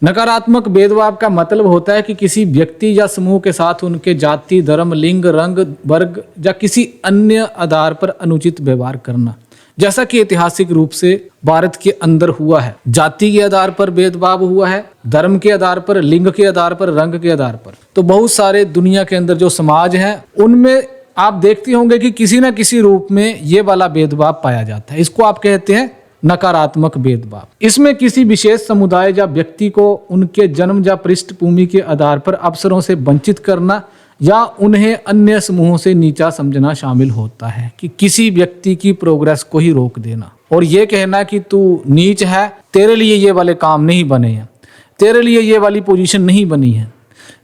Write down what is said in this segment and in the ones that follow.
नकारात्मक भेदभाव का मतलब होता है कि किसी व्यक्ति या समूह के साथ उनके जाति, धर्म, लिंग, रंग, वर्ग या किसी अन्य आधार पर अनुचित व्यवहार करना, जैसा कि ऐतिहासिक रूप से भारत के अंदर हुआ है। जाति के आधार पर भेदभाव हुआ है, धर्म के आधार पर, लिंग के आधार पर, रंग के आधार पर। तो बहुत सारे दुनिया के अंदर जो समाज हैं उनमें आप देखते होंगे कि किसी न किसी रूप में ये वाला भेदभाव पाया जाता है। इसको आप कहते हैं नकारात्मक भेदभाव। इसमें किसी विशेष समुदाय या व्यक्ति को उनके जन्म या पृष्ठभूमि के आधार पर अवसरों से वंचित करना या उन्हें अन्य समूहों से नीचा समझना शामिल होता है। कि किसी व्यक्ति की प्रोग्रेस को ही रोक देना और ये कहना कि तू नीच है, तेरे लिए ये वाले काम नहीं बने हैं, तेरे लिए ये वाली पोजीशन नहीं बनी है,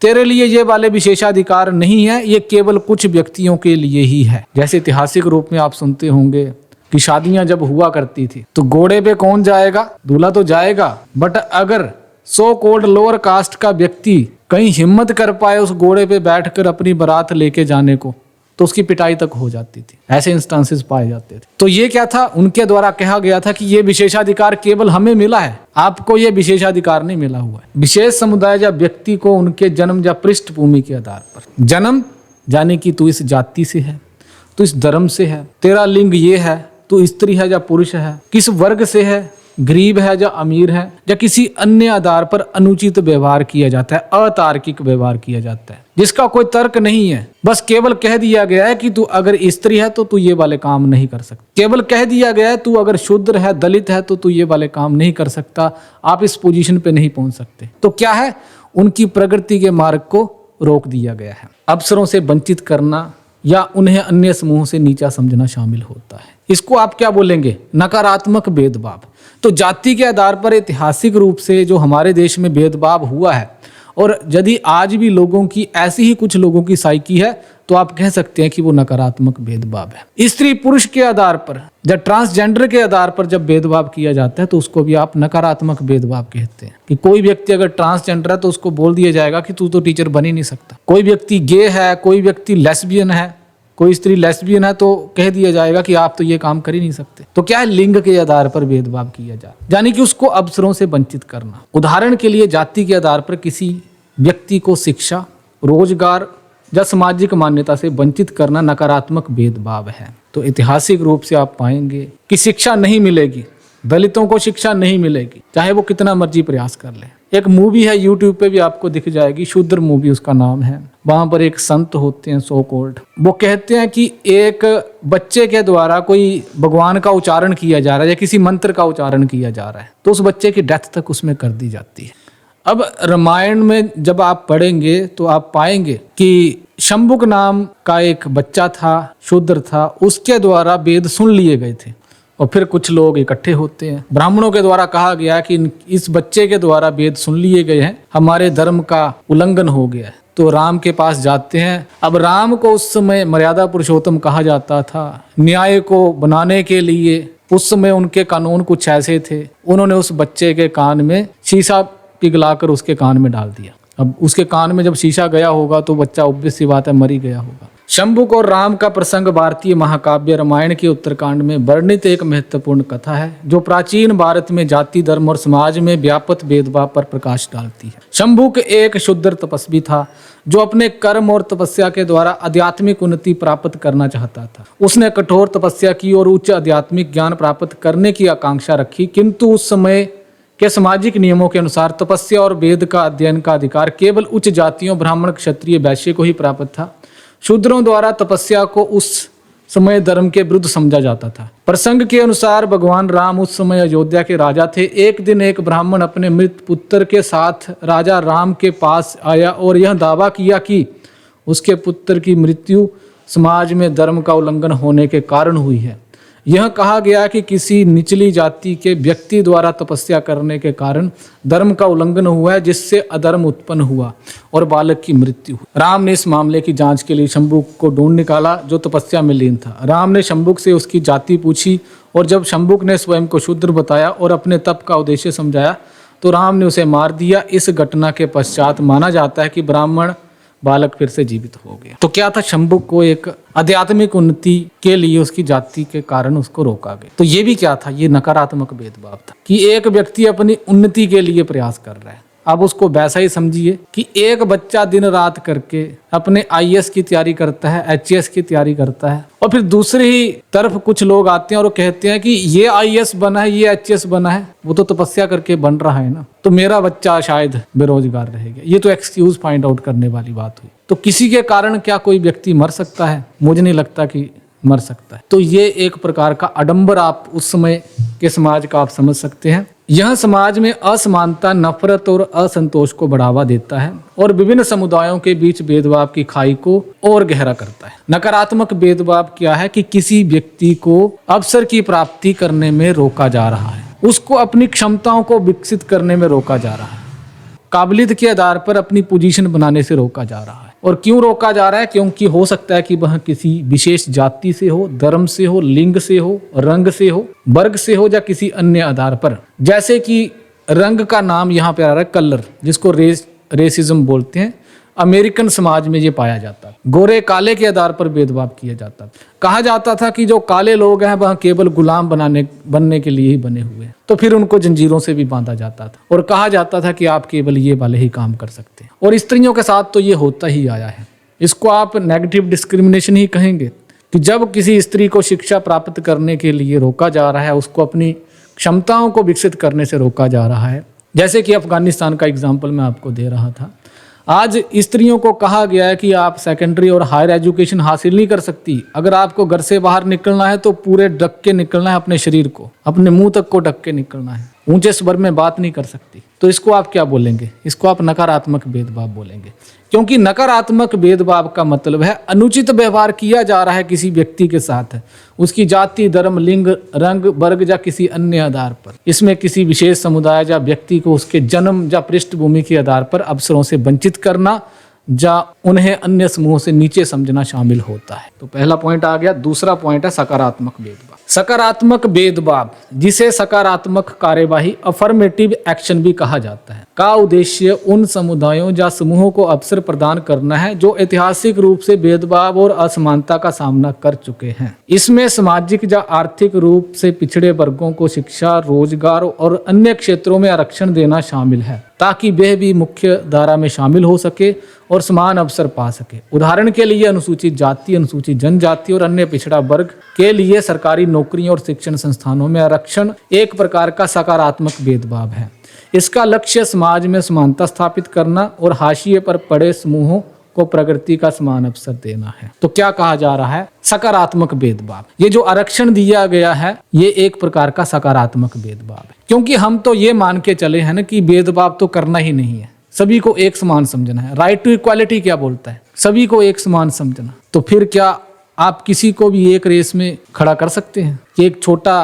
तेरे लिए ये वाले विशेषाधिकार नहीं है, ये केवल कुछ व्यक्तियों के लिए ही है। जैसे ऐतिहासिक रूप में आप सुनते होंगे कि शादियां जब हुआ करती थी तो घोड़े पे कौन जाएगा? दूल्हा तो जाएगा, बट अगर सो कॉल्ड लोअर कास्ट का व्यक्ति कहीं हिम्मत कर पाए उस घोड़े पे बैठकर अपनी बारात लेके जाने को, तो उसकी पिटाई तक हो जाती थी। ऐसे इंस्टेंसेस पाए जाते थे। तो ये क्या था? उनके द्वारा कहा गया था कि ये विशेषाधिकार केवल हमें मिला है, आपको ये विशेषाधिकार नहीं मिला हुआ है। विशेष समुदाय या व्यक्ति को उनके जन्म या पृष्ठभूमि के आधार पर, जन्म यानी कि तू इस जाति से है, तू इस धर्म से है, तेरा लिंग ये है, तू स्त्री है या पुरुष है, किस वर्ग से है, गरीब है या अमीर है, या किसी अन्य आधार पर अनुचित व्यवहार किया जाता है, अतार्किक व्यवहार किया जाता है जिसका कोई तर्क नहीं है। बस केवल कह दिया गया है कि तू अगर स्त्री है तो तू ये वाले काम नहीं कर सकता। केवल कह दिया गया है तू अगर शूद्र है, दलित है तो तू ये वाले काम नहीं कर सकता, आप इस पोजीशन पे नहीं पहुंच सकते। तो क्या है? उनकी प्रगति के मार्ग को रोक दिया गया है। अवसरों से वंचित करना या उन्हें अन्य समूहों से नीचा समझना शामिल होता है। इसको आप क्या बोलेंगे? नकारात्मक भेदभाव। तो जाति के आधार पर ऐतिहासिक रूप से जो हमारे देश में भेदभाव हुआ है, और यदि आज भी लोगों की ऐसी ही कुछ लोगों की साइकी है, तो आप कह सकते हैं कि वो नकारात्मक भेदभाव है। स्त्री पुरुष के आधार पर या ट्रांसजेंडर के आधार पर जब भेदभाव किया जाता है तो उसको भी आप नकारात्मक भेदभाव कहते हैं। कि कोई व्यक्ति अगर ट्रांसजेंडर है तो उसको बोल दिया जाएगा कि तू तो टीचर बन ही नहीं सकता। कोई व्यक्ति गे है, कोई व्यक्ति लेस्बियन है, कोई स्त्री लेस्बियन है, तो कह दिया जाएगा कि आप तो ये काम कर ही नहीं सकते। तो क्या है? लिंग के आधार पर भेदभाव किया जाए, यानी कि उसको अवसरों से वंचित करना। उदाहरण के लिए जाति के आधार पर किसी व्यक्ति को शिक्षा, रोजगार या सामाजिक मान्यता से वंचित करना नकारात्मक भेदभाव है। तो ऐतिहासिक रूप से आप पाएंगे कि शिक्षा नहीं मिलेगी, दलितों को शिक्षा नहीं मिलेगी, चाहे वो कितना मर्जी प्रयास कर ले। एक मूवी है यूट्यूब पे भी आपको दिख जाएगी, शूद्र मूवी उसका नाम है। वहां पर एक संत होते हैं सो कॉल्ड, वो कहते हैं कि एक बच्चे के द्वारा कोई भगवान का उच्चारण किया जा रहा है या किसी मंत्र का उच्चारण किया जा रहा है, तो उस बच्चे की डेथ तक उसमें कर दी जाती है। अब रामायण में जब आप पढ़ेंगे तो आप पाएंगे कि शंभुक नाम का एक बच्चा था, शूद्र था, उसके द्वारा वेद सुन लिए गए थे। और फिर कुछ लोग इकट्ठे होते हैं, ब्राह्मणों के द्वारा कहा गया कि इस बच्चे के द्वारा वेद सुन लिए गए हैं, हमारे धर्म का उल्लंघन हो गया है। तो राम के पास जाते हैं। अब राम को उस समय मर्यादा पुरुषोत्तम कहा जाता था। न्याय को बनाने के लिए उस समय उनके कानून कुछ ऐसे थे, उन्होंने उस बच्चे के कान में शीशा पिघलाकर उसके कान में डाल दिया। अब उसके कान में जब शीशा गया होगा तो बच्चा ऑब्वियस सी बात है मर ही गया होगा। शंभुक और राम का प्रसंग भारतीय महाकाव्य रामायण के उत्तरकांड में वर्णित एक महत्वपूर्ण कथा है जो प्राचीन भारत में जाति, धर्म और समाज में व्यापक भेदभाव पर प्रकाश डालती है। शंभुक एक शूद्र तपस्वी था जो अपने कर्म और तपस्या के द्वारा आध्यात्मिक उन्नति प्राप्त करना चाहता था। उसने कठोर तपस्या की और उच्च आध्यात्मिक ज्ञान प्राप्त करने की आकांक्षा रखी, किंतु उस समय के सामाजिक नियमों के अनुसार तपस्या और वेद का अध्ययन का अधिकार केवल उच्च जातियों, ब्राह्मण, क्षत्रिय, वैश्य को ही प्राप्त था। शूद्रों द्वारा तपस्या को उस समय धर्म के विरुद्ध समझा जाता था। प्रसंग के अनुसार भगवान राम उस समय अयोध्या के राजा थे। एक दिन एक ब्राह्मण अपने मृत पुत्र के साथ राजा राम के पास आया और यह दावा किया कि उसके पुत्र की मृत्यु समाज में धर्म का उल्लंघन होने के कारण हुई है। यह कहा गया कि किसी निचली जाति के व्यक्ति द्वारा तपस्या करने के कारण धर्म का उल्लंघन हुआ है, जिससे अधर्म उत्पन्न हुआ और बालक की मृत्यु हुई। राम ने इस मामले की जांच के लिए शंभुक को ढूंढ निकाला जो तपस्या में लीन था। राम ने शंभुक से उसकी जाति पूछी और जब शंभुक ने स्वयं को शूद्र बताया और अपने तप का उद्देश्य समझाया तो राम ने उसे मार दिया। इस घटना के पश्चात माना जाता है कि ब्राह्मण बालक फिर से जीवित हो गया। तो क्या था? शंभुक को एक आध्यात्मिक उन्नति के लिए उसकी जाति के कारण उसको रोका गया। तो ये भी क्या था? ये नकारात्मक भेदभाव था कि एक व्यक्ति अपनी उन्नति के लिए प्रयास कर रहा है, आप उसको वैसा ही समझिए कि एक बच्चा दिन रात करके अपने आईएएस की तैयारी करता है, एचएएस की तैयारी करता है, और फिर दूसरी ही तरफ कुछ लोग आते हैं और वो कहते हैं कि ये आईएएस बना है, ये एचएएस बना है, वो तो तपस्या करके बन रहा है ना, तो मेरा बच्चा शायद बेरोजगार रहेगा। ये तो एक्सक्यूज फाइंड आउट करने वाली बात हुई। तो किसी के कारण क्या कोई व्यक्ति मर सकता है? मुझे नहीं लगता कि मर सकता है। तो ये एक प्रकार का आडंबर आप उस समय के समाज का आप समझ सकते हैं। यह समाज में असमानता, नफरत और असंतोष को बढ़ावा देता है और विभिन्न समुदायों के बीच भेदभाव की खाई को और गहरा करता है। नकारात्मक भेदभाव क्या है कि किसी व्यक्ति को अवसर की प्राप्ति करने में रोका जा रहा है, उसको अपनी क्षमताओं को विकसित करने में रोका जा रहा है, काबिलियत के आधार पर अपनी पोजीशन बनाने से रोका जा रहा है। और क्यों रोका जा रहा है? क्योंकि हो सकता है कि वह किसी विशेष जाति से हो, धर्म से हो, लिंग से हो, रंग से हो, वर्ग से हो, या किसी अन्य आधार पर। जैसे कि रंग का नाम यहाँ पे आ रहा है कलर, जिसको रेसिज्म बोलते हैं। अमेरिकन समाज में ये पाया जाता है। गोरे काले के आधार पर भेदभाव किया जाता है। कहा जाता था कि जो काले लोग हैं वह केवल गुलाम बनने के लिए ही बने हुए हैं, तो फिर उनको जंजीरों से भी बांधा जाता था और कहा जाता था कि आप केवल ये वाले ही काम कर सकते हैं। और स्त्रियों के साथ तो ये होता ही आया है। इसको आप नेगेटिव डिस्क्रिमिनेशन ही कहेंगे कि जब किसी स्त्री को शिक्षा प्राप्त करने के लिए रोका जा रहा है, उसको अपनी क्षमताओं को विकसित करने से रोका जा रहा है। जैसे कि अफगानिस्तान का एग्जाम्पल मैं आपको दे रहा था। आज स्त्रियों को कहा गया है कि आप सेकेंडरी और हायर एजुकेशन हासिल नहीं कर सकती। अगर आपको घर से बाहर निकलना है तो पूरे ढक के निकलना है, अपने शरीर को, अपने मुंह तक को ढक के निकलना है, ऊंचे स्वर में बात नहीं कर सकती। तो इसको आप क्या बोलेंगे? इसको आप नकारात्मक भेदभाव बोलेंगे, क्योंकि नकारात्मक भेदभाव का मतलब है अनुचित व्यवहार किया जा रहा है किसी व्यक्ति के साथ, उसकी जाति, धर्म, लिंग, रंग, वर्ग या किसी अन्य आधार पर। इसमें किसी विशेष समुदाय या व्यक्ति को उसके जन्म या पृष्ठभूमि के आधार पर अवसरों से वंचित करना या उन्हें अन्य समूहों से नीचे समझना शामिल होता है। तो पहला पॉइंट आ गया। दूसरा पॉइंट है सकारात्मक भेदभाव। सकारात्मक भेदभाव, जिसे सकारात्मक कार्यवाही, अफर्मेटिव एक्शन भी कहा जाता है, का उद्देश्य उन समुदायों या समूहों को अवसर प्रदान करना है जो ऐतिहासिक रूप से भेदभाव और असमानता का सामना कर चुके हैं। इसमें सामाजिक या आर्थिक रूप से पिछड़े वर्गों को शिक्षा, रोजगार और अन्य क्षेत्रों में आरक्षण देना शामिल है, ताकि वह भी मुख्य धारा में शामिल हो सके और समान अवसर पा सके। उदाहरण के लिए अनुसूचित जाति, अनुसूचित जनजाति और अन्य पिछड़ा वर्ग के लिए सरकारी नौकरियों और शिक्षण संस्थानों में आरक्षण एक प्रकार का सकारात्मक भेदभाव है। इसका लक्ष्य समाज में समानता स्थापित करना और हाशिए पर पड़े समूहों को प्रगति का समान अवसर देना है। तो क्या कहा जा रहा है? सकारात्मक भेदभाव। ये जो आरक्षण दिया गया है ये एक प्रकार का सकारात्मक भेदभाव है, क्योंकि हम तो ये मान के चले हैं ना कि भेदभाव तो करना ही नहीं है, सभी को एक समान समझना है। राइट टू इक्वालिटी क्या बोलता है? सभी को एक समान समझना। तो फिर क्या आप किसी को भी एक रेस में खड़ा कर सकते हैं कि एक छोटा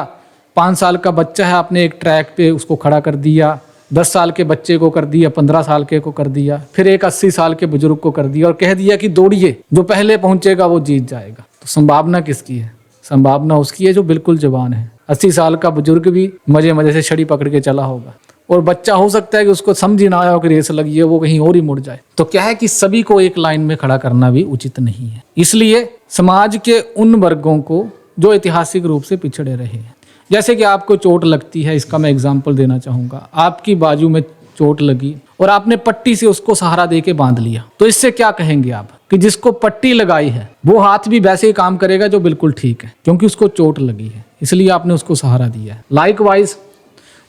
5 साल का बच्चा है, आपने एक ट्रैक पे उसको खड़ा कर दिया, 10 साल के बच्चे को कर दिया, 15 साल के को कर दिया, फिर एक 80 साल के बुजुर्ग को कर दिया और कह दिया कि दौड़िए, जो पहले पहुंचेगा वो जीत जाएगा। तो संभावना किसकी है? संभावना उसकी है जो बिल्कुल जवान है। 80 साल का बुजुर्ग भी मजे मजे से छड़ी पकड़ के चला होगा और बच्चा हो सकता है कि उसको समझ ही ना आया हो कि रेस लगी है, वो कहीं और ही मुड़ जाए। तो क्या है कि सभी को एक लाइन में खड़ा करना भी उचित नहीं है। इसलिए समाज के उन वर्गों को जो ऐतिहासिक रूप से पिछड़े रहे हैं, जैसे कि आपको चोट लगती है, इसका मैं एग्जाम्पल देना चाहूंगा। आपकी बाजू में चोट लगी और आपने पट्टी से उसको सहारा दे के बांध लिया, तो इससे क्या कहेंगे आप कि जिसको पट्टी लगाई है वो हाथ भी वैसे ही काम करेगा जो बिल्कुल ठीक है, क्योंकि उसको चोट लगी है, इसलिए आपने उसको सहारा दिया है। लाइकवाइज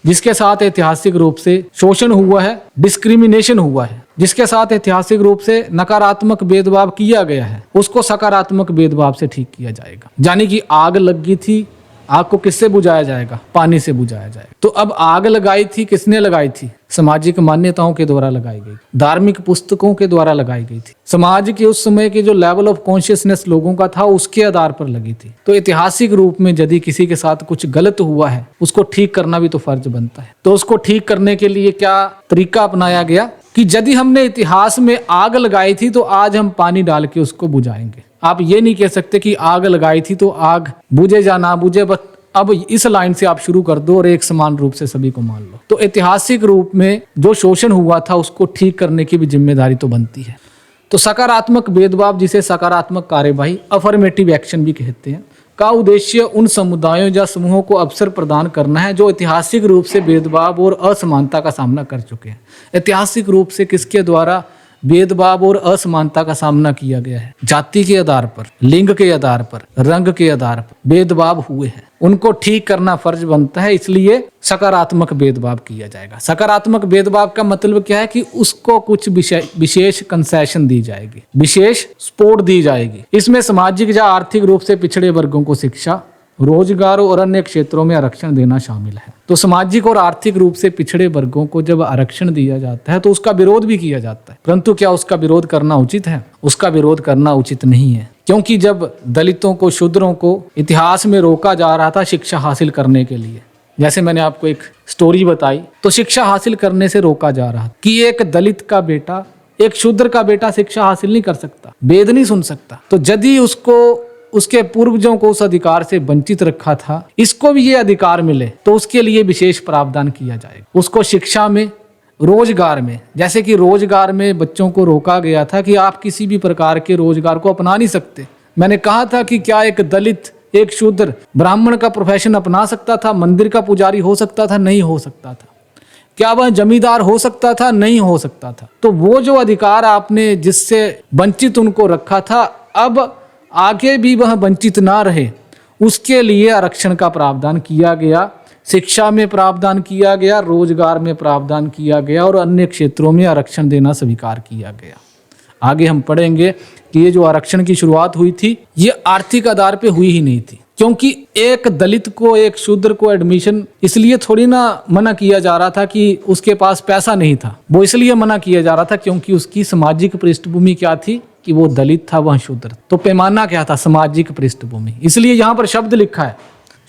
जिसके साथ ऐतिहासिक रूप से शोषण हुआ है, डिस्क्रिमिनेशन हुआ है, जिसके साथ ऐतिहासिक रूप से नकारात्मक भेदभाव किया गया है, उसको सकारात्मक भेदभाव से ठीक किया जाएगा। यानी कि आग लगी थी, आग को किससे बुझाया जाएगा? पानी से बुझाया जाएगा। तो अब आग लगाई थी, किसने लगाई थी? सामाजिक मान्यताओं के द्वारा लगाई गई, धार्मिक पुस्तकों के द्वारा लगाई गई थी, समाज के उस समय के जो लेवल ऑफ कॉन्शियसनेस लोगों का था उसके आधार पर लगी थी। तो ऐतिहासिक रूप में यदि किसी के साथ कुछ गलत हुआ है, उसको ठीक करना भी तो फर्ज बनता है। तो उसको ठीक करने के लिए क्या तरीका अपनाया गया कि यदि हमने इतिहास में आग लगाई थी तो आज हम पानी डाल के उसको बुझाएंगे। आप ये नहीं कह सकते कि आग लगाई थी तो आग बुझे या ना बुझे, बस अब इस लाइन से आप शुरू कर दो और एक समान रूप से सभी को मान लो। तो ऐतिहासिक रूप में जो शोषण हुआ था उसको ठीक करने की भी जिम्मेदारी तो बनती है। तो सकारात्मक भेदभाव, जिसे सकारात्मक कार्यवाही, अफर्मेटिव एक्शन भी कहते हैं, का उद्देश्य उन समुदायों या समूहों को अवसर प्रदान करना है जो ऐतिहासिक रूप से भेदभाव और असमानता का सामना कर चुके हैं। ऐतिहासिक रूप से किसके द्वारा भेदभाव और असमानता का सामना किया गया है? जाति के आधार पर, लिंग के आधार पर, रंग के आधार पर भेदभाव हुए हैं, उनको ठीक करना फर्ज बनता है। इसलिए सकारात्मक भेदभाव किया जाएगा। सकारात्मक भेदभाव का मतलब क्या है कि उसको कुछ विशेष कंसेशन दी जाएगी, विशेष सपोर्ट दी जाएगी। इसमें सामाजिक या आर्थिक रूप से पिछड़े वर्गों को शिक्षा, रोजगार और अन्य क्षेत्रों में आरक्षण देना शामिल है। तो सामाजिक और आर्थिक रूप से पिछड़े वर्गों को जब आरक्षण दिया जाता है तो उसका विरोध भी किया जाता है, परंतु क्या उसका विरोध करना उचित है? उसका विरोध करना उचित नहीं है, क्योंकि जब दलितों को, शूद्रों को इतिहास में रोका जा रहा था शिक्षा हासिल करने के लिए, जैसे मैंने आपको एक स्टोरी बताई, तो शिक्षा हासिल करने से रोका जा रहा कि एक दलित का बेटा, एक शूद्र का बेटा शिक्षा हासिल नहीं कर सकता, वेद नहीं सुन सकता। तो यदि उसको, उसके पूर्वजों को उस अधिकार से वंचित रखा था, इसको भी ये अधिकार मिले तो उसके लिए विशेष प्रावधान किया जाएगा। उसको शिक्षा में, रोजगार में, जैसे कि रोजगार में बच्चों को रोका गया था कि आप किसी भी प्रकार के रोजगार को अपना नहीं सकते। मैंने कहा था कि क्या एक दलित, एक शूद्र ब्राह्मण का प्रोफेशन अपना सकता था? मंदिर का पुजारी हो सकता था? नहीं हो सकता था। क्या वह जमींदार हो सकता था? नहीं हो सकता था। तो वो जो अधिकार आपने जिससे वंचित उनको रखा था, अब आगे भी वह वंचित ना रहे, उसके लिए आरक्षण का प्रावधान किया गया। शिक्षा में प्रावधान किया गया, रोजगार में प्रावधान किया गया और अन्य क्षेत्रों में आरक्षण देना स्वीकार किया गया। आगे हम पढ़ेंगे कि ये जो आरक्षण की शुरुआत हुई थी, ये आर्थिक आधार पे हुई ही नहीं थी, क्योंकि एक दलित को, एक शूद्र को एडमिशन इसलिए थोड़ी ना मना किया जा रहा था कि उसके पास पैसा नहीं था। वो इसलिए मना किया जा रहा था क्योंकि उसकी सामाजिक पृष्ठभूमि क्या थी कि वो दलित था, वह शूद्र। तो पैमाना क्या था? सामाजिक पृष्ठभूमि। इसलिए यहाँ पर शब्द लिखा है,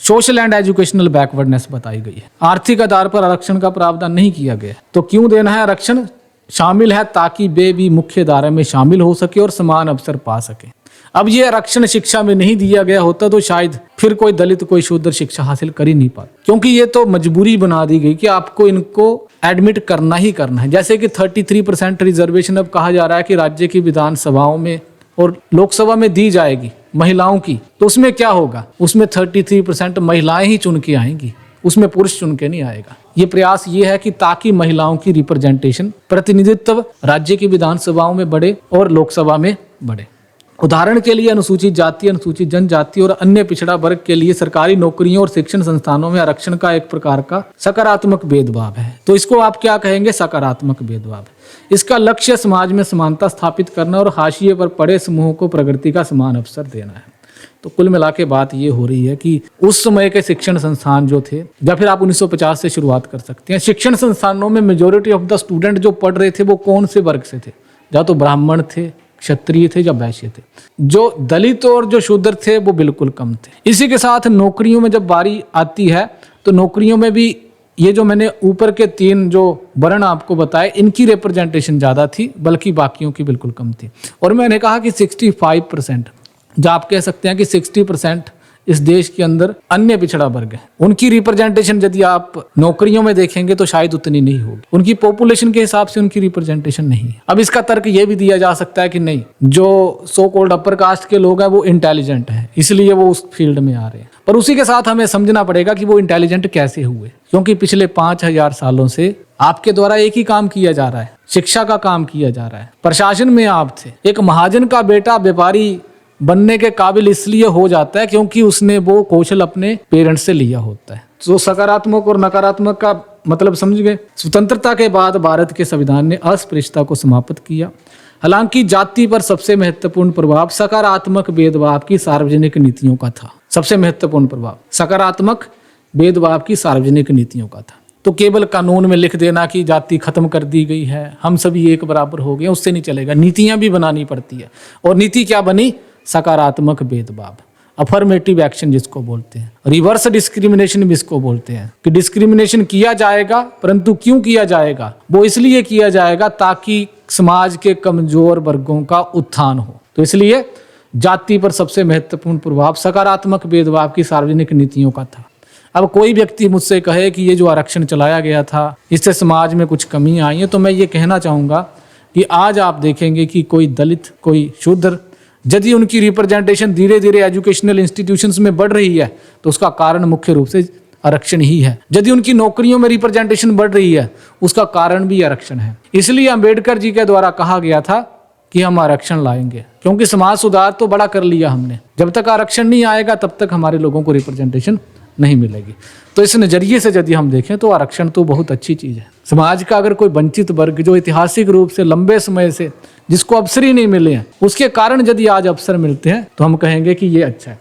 सोशल एंड एजुकेशनल बैकवर्डनेस बताई गई है। आर्थिक आधार पर आरक्षण का प्रावधान नहीं किया गया। तो क्यों देना है आरक्षण? शामिल है ताकि वे भी मुख्य धारा में शामिल हो सके और समान अवसर पा सके। अब ये आरक्षण शिक्षा में नहीं दिया गया होता तो शायद फिर कोई दलित, कोई शूद्र शिक्षा हासिल कर ही नहीं पाता, क्योंकि ये तो मजबूरी बना दी गई कि आपको इनको एडमिट करना ही करना है। जैसे कि 33% रिजर्वेशन अब कहा जा रहा है कि राज्य की विधानसभाओं में और लोकसभा में दी जाएगी महिलाओं की, तो उसमें क्या होगा? उसमें 33% महिलाएं ही चुन के आएंगी, उसमें पुरुष चुन के नहीं आएगा। ये प्रयास ये है कि ताकि महिलाओं की रिप्रेजेंटेशन, प्रतिनिधित्व राज्य की विधानसभाओं में बढ़े और लोकसभा में बढ़े। उदाहरण के लिए अनुसूचित जाति, अनुसूचित जनजाति और अन्य पिछड़ा वर्ग के लिए सरकारी नौकरियों और शिक्षण संस्थानों में आरक्षण का एक प्रकार का सकारात्मक भेदभाव है। तो इसको आप क्या कहेंगे? सकारात्मक भेदभाव। इसका लक्ष्य समाज में समानता स्थापित करना और हाशिए पर पड़े समूहों को प्रगति का समान अवसर देना है। तो कुल मिला के बात ये हो रही है कि उस समय के शिक्षण संस्थान जो थे, या फिर आप 1950 से शुरुआत कर सकते हैं, शिक्षण संस्थानों में मेजोरिटी ऑफ द स्टूडेंट जो पढ़ रहे थे वो कौन से वर्ग से थे? या तो ब्राह्मण थे, क्षत्रिय थे या वैश्य थे। जो दलित और जो शूद्र थे वो बिल्कुल कम थे। इसी के साथ नौकरियों में जब बारी आती है तो नौकरियों में भी ये जो मैंने ऊपर के 3 जो वर्ण आपको बताए, इनकी रिप्रेजेंटेशन ज़्यादा थी, बल्कि बाकियों की बिल्कुल कम थी। और मैंने कहा कि 65%, जो आप कह सकते हैं कि 60% इस देश के अंदर अन्य पिछड़ा वर्ग है, उनकी रिप्रेजेंटेशन यदि आप नौकरियों में देखेंगे तो शायद उतनी नहीं होगी। उनकी पॉपुलेशन के हिसाब से उनकी रिप्रेजेंटेशन नहीं है। अब इसका तर्क ये भी दिया जा सकता है कि नहीं, जो सो कॉल्ड अपर कास्ट के लोग हैं वो इंटेलिजेंट हैं, इसलिए वो उस फील्ड में आ रहे हैं। पर उसी के साथ हमें समझना पड़ेगा कि वो इंटेलिजेंट कैसे हुए, क्योंकि पिछले 5000 सालों से आपके द्वारा एक ही काम किया जा रहा है, शिक्षा का काम किया जा रहा है। प्रशासन में आप थे। एक महाजन का बेटा व्यापारी बनने के काबिल इसलिए हो जाता है क्योंकि उसने वो कौशल अपने पेरेंट्स से लिया होता है। तो सकारात्मक और नकारात्मक का मतलब समझ गए। स्वतंत्रता के बाद भारत के संविधान ने अस्पृश्यता को समाप्त किया। हालांकि जाति पर सबसे महत्वपूर्ण प्रभाव सकारात्मक भेदभाव की सार्वजनिक नीतियों का था। सबसे महत्वपूर्ण प्रभाव सकारात्मक भेदभाव की सार्वजनिक नीतियों का था। तो केवल कानून में लिख देना कि जाति खत्म कर दी गई है, हम सभी एक बराबर हो गए, उससे नहीं चलेगा। नीतियां भी बनानी पड़ती है। और नीति क्या बनी? सकारात्मक भेदभाव, अफर्मेटिव एक्शन जिसको बोलते हैं, रिवर्स डिस्क्रिमिनेशन भी इसको बोलते हैं कि डिस्क्रिमिनेशन किया जाएगा, परंतु क्यों किया जाएगा? वो इसलिए किया जाएगा ताकि समाज के कमजोर वर्गों का उत्थान हो। तो इसलिए जाति पर सबसे महत्वपूर्ण प्रभाव सकारात्मक भेदभाव की सार्वजनिक नीतियों का था। अब कोई व्यक्ति मुझसे कहे कि ये जो आरक्षण चलाया गया था इससे समाज में कुछ कमी आई है, तो मैं ये कहना चाहूँगा कि आज आप देखेंगे कि कोई दलित, कोई शूद्र यदि उनकी रिप्रेजेंटेशन धीरे धीरे एजुकेशनल इंस्टीट्यूशंस में बढ़ रही है तो उसका कारण मुख्य रूप से आरक्षण ही है। यदि उनकी नौकरियों में रिप्रेजेंटेशन बढ़ रही है उसका कारण भी आरक्षण है। इसलिए अंबेडकर जी के द्वारा कहा गया था कि हम आरक्षण लाएंगे, क्योंकि समाज सुधार तो बड़ा कर लिया हमने, जब तक आरक्षण नहीं आएगा तब तक हमारे लोगों को रिप्रेजेंटेशन नहीं मिलेगी। तो इस नज़रिए से यदि हम देखें तो आरक्षण तो बहुत अच्छी चीज़ है। समाज का अगर कोई वंचित वर्ग जो ऐतिहासिक रूप से लंबे समय से जिसको अवसर ही नहीं मिले हैं, उसके कारण यदि आज अवसर मिलते हैं तो हम कहेंगे कि ये अच्छा है।